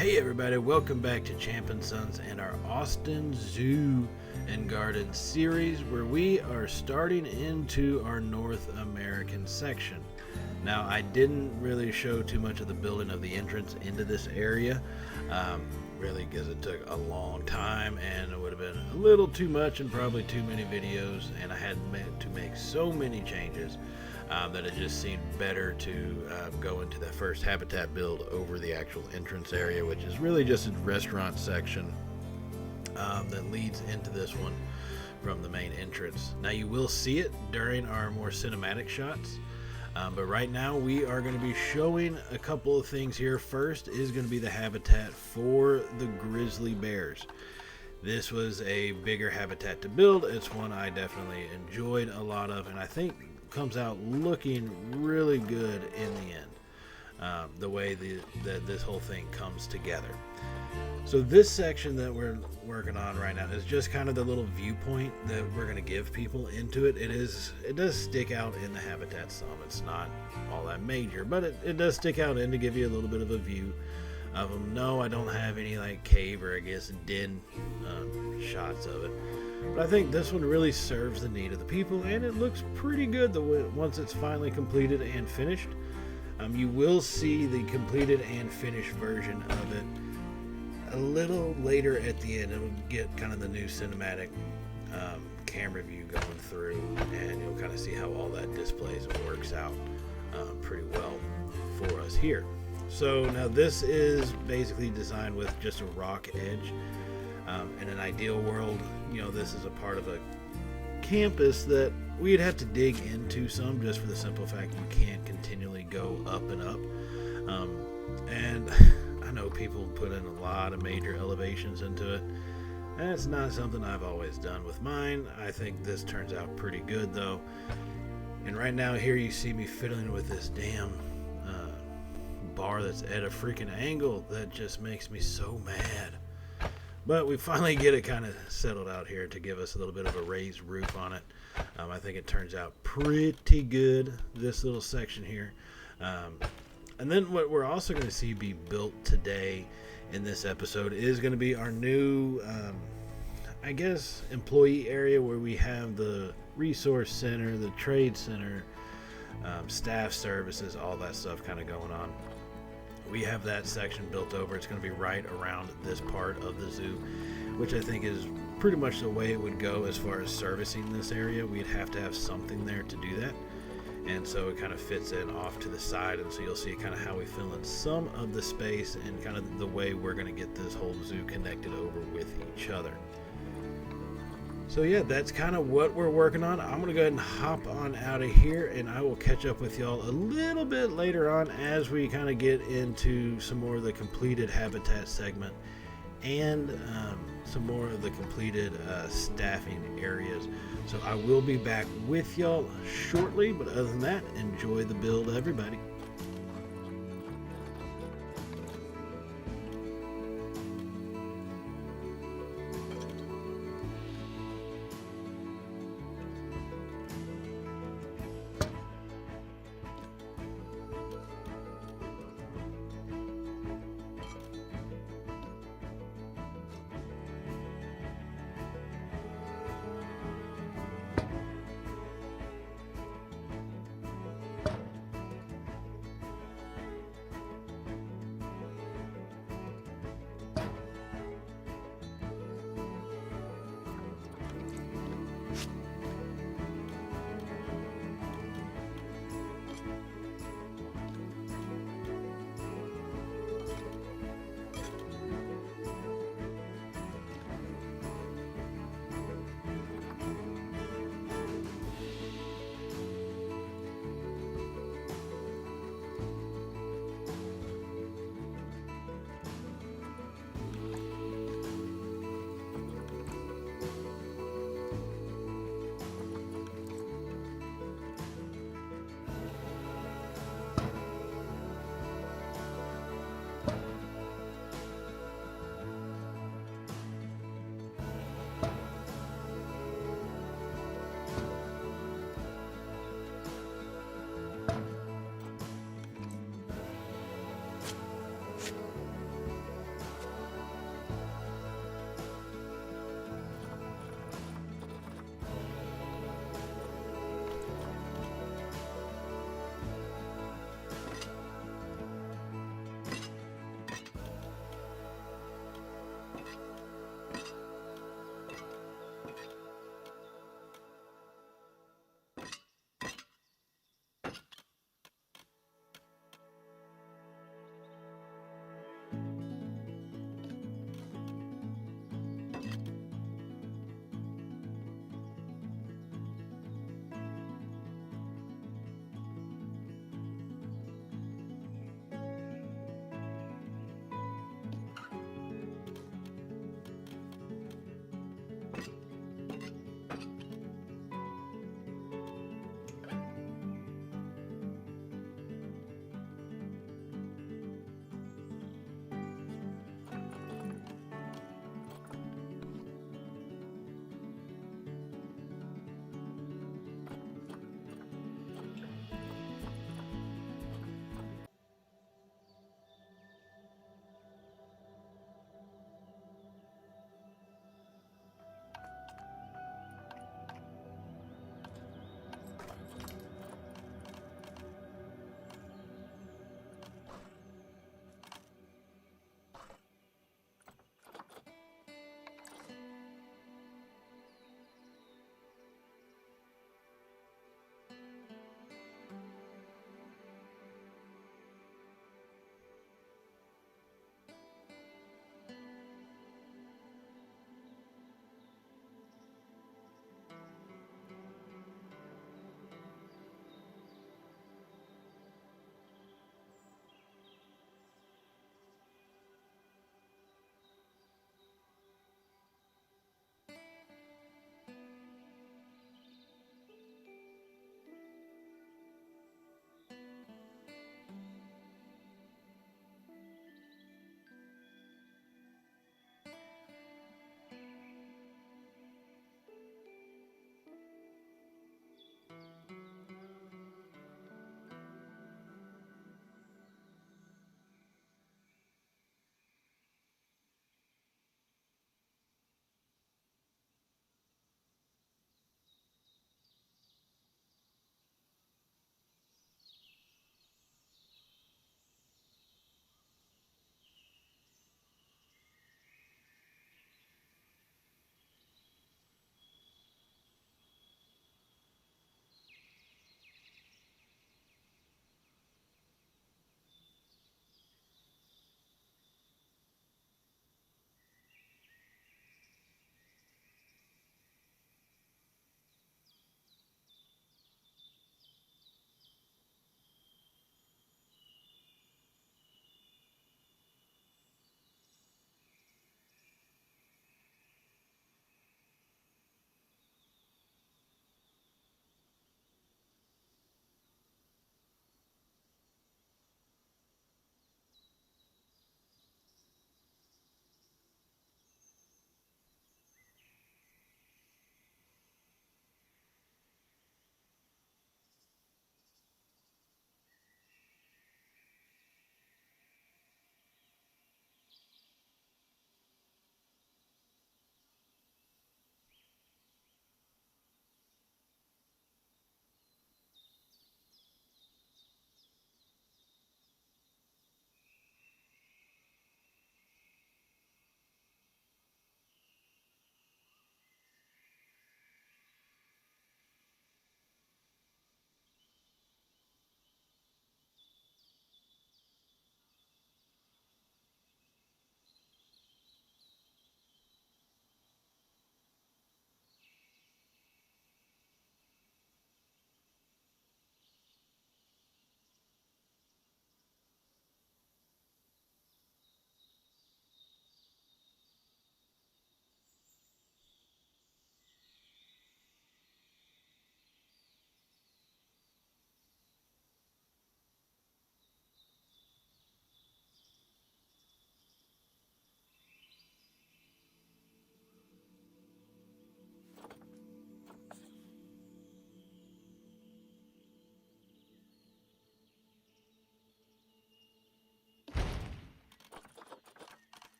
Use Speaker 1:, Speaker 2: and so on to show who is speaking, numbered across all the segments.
Speaker 1: Hey everybody, welcome back to Champ & Sons and our Austin Zoo and Garden series where we are starting into our North American section. Now, I didn't really show too much of the building of the entrance into this area, really because it took a long time and it would have been a little too much and probably too many videos, and I had to make so many changes that it just seemed better to go into the first habitat build over the actual entrance area, which is really just a restaurant section that leads into this one from the main entrance. Now you will see it during our more cinematic shots, but right now we are going to be showing a couple of things here. First is going to be the habitat for the grizzly bears. This was a bigger habitat to build. It's one I definitely enjoyed a lot of, and I think comes out looking really good in the end, the way that this whole thing comes together. So this section that we're working on right now is just kind of the little viewpoint that we're going to give people into it. It does stick out in the habitat some. It's not all that major, but it does stick out in to give you a little bit of a view of them. No, I don't have any like cave or I guess den shots of it. But I think this one really serves the need of the people, and it looks pretty good once it's finally completed and finished. You will see the completed and finished version of it a little later at the end. It'll get kind of the new cinematic camera view going through, and you'll kind of see how all that displays and works out pretty well for us here. So now this is basically designed with just a rock edge. In an ideal world, this is a part of a campus that we'd have to dig into some, just for the simple fact you can't continually go up and up. And I know people put in a lot of major elevations into it. That's not something I've always done with mine. I think this turns out pretty good though. And right now here you see me fiddling with this damn bar that's at a freaking angle that just makes me so mad. But we finally get it kind of settled out here to give us a little bit of a raised roof on it. I think it turns out pretty good, this little section here. And then what we're also going to see be built today in this episode is going to be our new, I guess, employee area where we have the resource center, the trade center, staff services, all that stuff kind of going on. We have that section built over. It's going to be right around this part of the zoo, which I think is pretty much the way it would go as far as servicing this area. We'd have to have something there to do that. And so it kind of fits in off to the side. And so you'll see kind of how we fill in some of the space and kind of the way we're going to get this whole zoo connected over with each other. So yeah, that's kind of what we're working on. I'm going to go ahead and hop on out of here, and I will catch up with y'all a little bit later on as we kind of get into some more of the completed habitat segment and some more of the completed staffing areas. So I will be back with y'all shortly, but other than that, enjoy the build, everybody.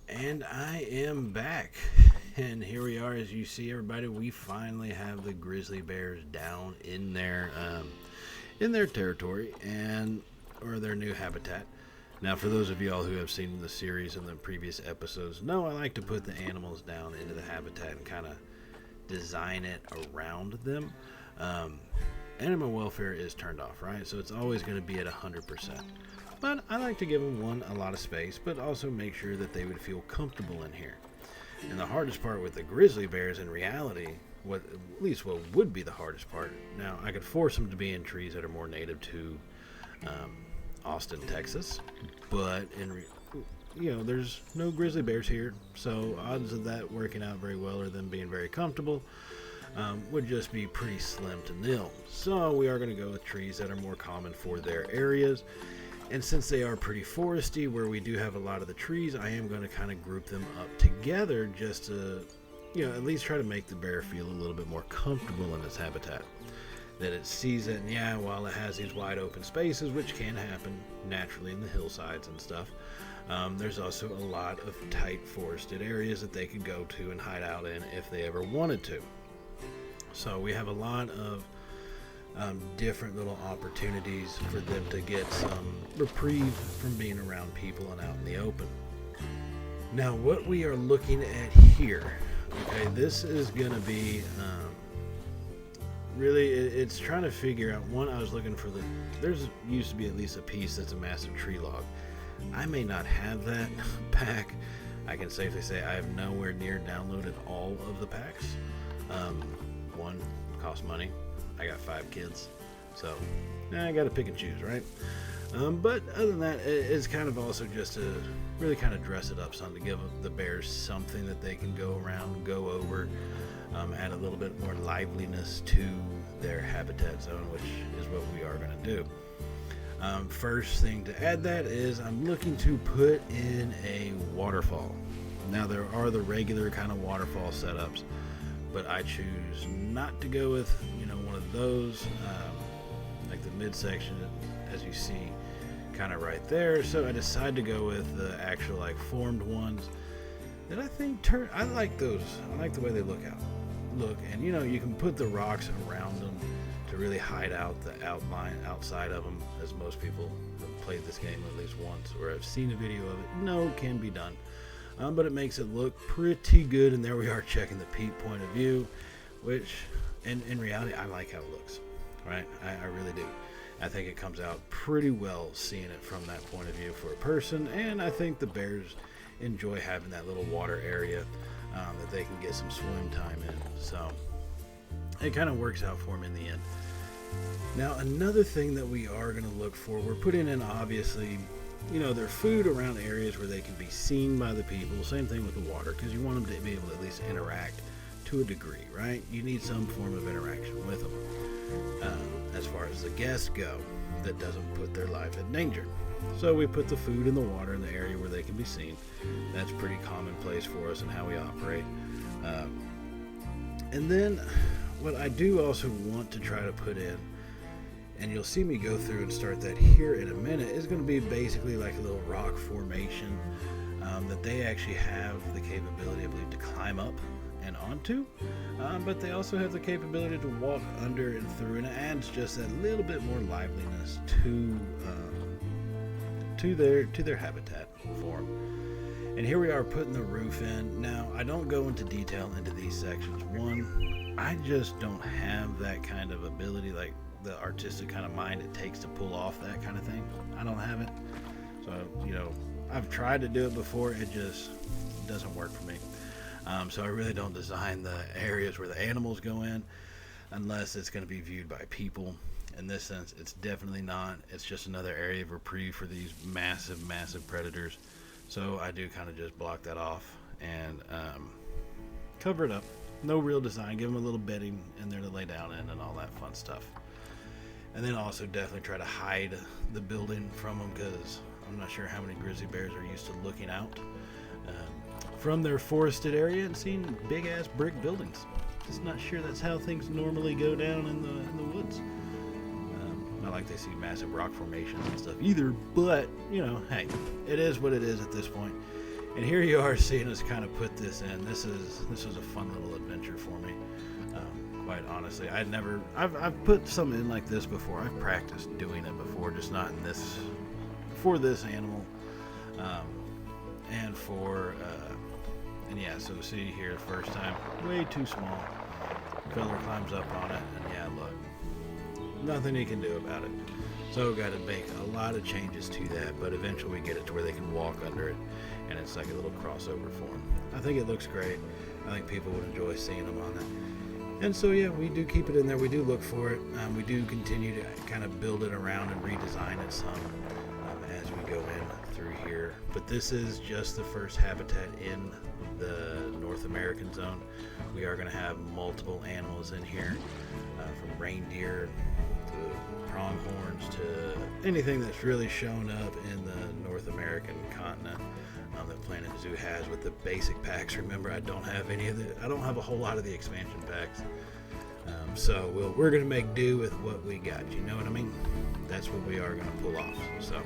Speaker 1: And I am back. And here we are, as you see, everybody. We finally have the grizzly bears down in their territory and or their new habitat. Now, for those of y'all who have seen the series and the previous episodes, know I like to put the animals down into the habitat and kind of design it around them. Animal welfare is turned off, right? So it's always going to be at 100%. But I like to give them, a lot of space, but also make sure that they would feel comfortable in here. And the hardest part with the grizzly bears, in reality, at least what would be the hardest part, now I could force them to be in trees that are more native to Austin, Texas, but there's no grizzly bears here, so odds of that working out very well or them being very comfortable would just be pretty slim to nil. So we are going to go with trees that are more common for their areas. And since they are pretty foresty, where we do have a lot of the trees, I am going to kind of group them up together just to, at least try to make the bear feel a little bit more comfortable in its habitat. That it sees it, and while it has these wide open spaces, which can happen naturally in the hillsides and stuff, there's also a lot of tight forested areas that they could go to and hide out in if they ever wanted to. So we have a lot of different little opportunities for them to get some reprieve from being around people and out in the open. Now, what we are looking at here, okay, this is going to be really, it's trying to figure out, one, I was looking for there's used to be at least a piece that's a massive tree log. I may not have that pack. I can safely say I have nowhere near downloaded all of the packs. One, costs money. I got 5 kids, so I got to pick and choose, right? But other than that, it's kind of also just to really kind of dress it up some, to give the bears something that they can go around, go over, add a little bit more liveliness to their habitat zone, which is what we are going to do. First thing to add that is I'm looking to put in a waterfall. Now, there are the regular kind of waterfall setups, but I choose not to go with one of those, like the midsection, as you see, kind of right there. So I decided to go with the actual formed ones that I think I like those. I like the way they look, and you can put the rocks around them to really hide out the outline outside of them, as most people have played this game at least once or have seen a video of it. Can be done. But it makes it look pretty good, and there we are checking the peak point of view, which in reality I like how it looks, right? I really do. I think it comes out pretty well seeing it from that point of view for a person, and I think the bears enjoy having that little water area that they can get some swim time in, so it kind of works out for them in the end. Now, another thing that we are going to look for, we're putting in, obviously, their food around areas where they can be seen by the people. Same thing with the water, because you want them to be able to at least interact to a degree, right? You need some form of interaction with them. As far as the guests go, that doesn't put their life in danger. So we put the food and the water in the area where they can be seen. That's pretty commonplace for us and how we operate. And then what I do also want to try to put in, and you'll see me go through and start that here in a minute, is going to be basically like a little rock formation that they actually have the capability, I believe, to climb up and onto, but they also have the capability to walk under and through, and it adds just that little bit more liveliness to their habitat for them. And here we are putting the roof in. Now, I don't go into detail into these sections. One, I just don't have that kind of ability, like the artistic kind of mind it takes to pull off that kind of thing. I don't have it. So, I've tried to do it before. It just doesn't work for me. So I really don't design the areas where the animals go in unless it's going to be viewed by people. In this sense, it's definitely not. It's just another area of reprieve for these massive, massive predators. So I do kind of just block that off and cover it up. No real design. Give them a little bedding in there to lay down in and all that fun stuff. And then also definitely try to hide the building from them, because I'm not sure how many grizzly bears are used to looking out from their forested area and seeing big ass brick buildings. Just not sure that's how things normally go down in the woods. Not like they see massive rock formations and stuff either, but hey, it is what it is at this point. And here you are seeing us kind of put this in. This was a fun little adventure for me. Quite honestly, I've put something in like this before. I've practiced doing it before, just not in this, for this animal, and yeah. So see here, the first time, way too small. Fella climbs up on it, and yeah, look, nothing he can do about it. So got to make a lot of changes to that, but eventually we get it to where they can walk under it, and it's like a little crossover for them. I think it looks great. I think people would enjoy seeing them on that. And so yeah, we do keep it in there. We do look for it. We do continue to kind of build it around and redesign it some as we go in through here. But this is just the first habitat in the North American zone. We are going to have multiple animals in here, from reindeer to pronghorns to anything that's really shown up in the North American continent that Planet Zoo has with the basic packs. Remember, I don't have a whole lot of the expansion packs. So we're going to make do with what we got. You know what I mean? That's what we are going to pull off. So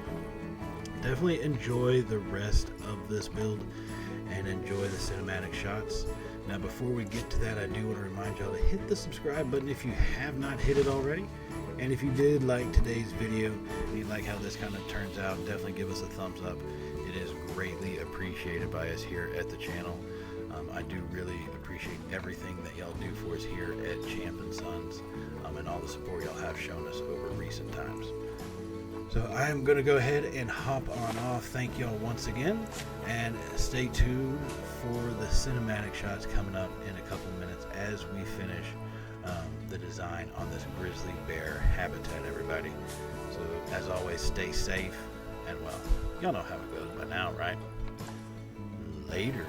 Speaker 1: definitely enjoy the rest of this build and enjoy the cinematic shots. Now, before we get to that, I do want to remind y'all to hit the subscribe button if you have not hit it already. And if you did like today's video and you like how this kind of turns out, definitely give us a thumbs up. It is greatly appreciated by us here at the channel. I do really appreciate everything that y'all do for us here at Champ & Sons, and all the support y'all have shown us over recent times. So I am going to go ahead and hop on off. Thank y'all once again, and stay tuned for the cinematic shots coming up in a couple minutes as we finish the design on this grizzly bear habitat, everybody. So as always, stay safe, and well, y'all know how it goes by now, right? Later.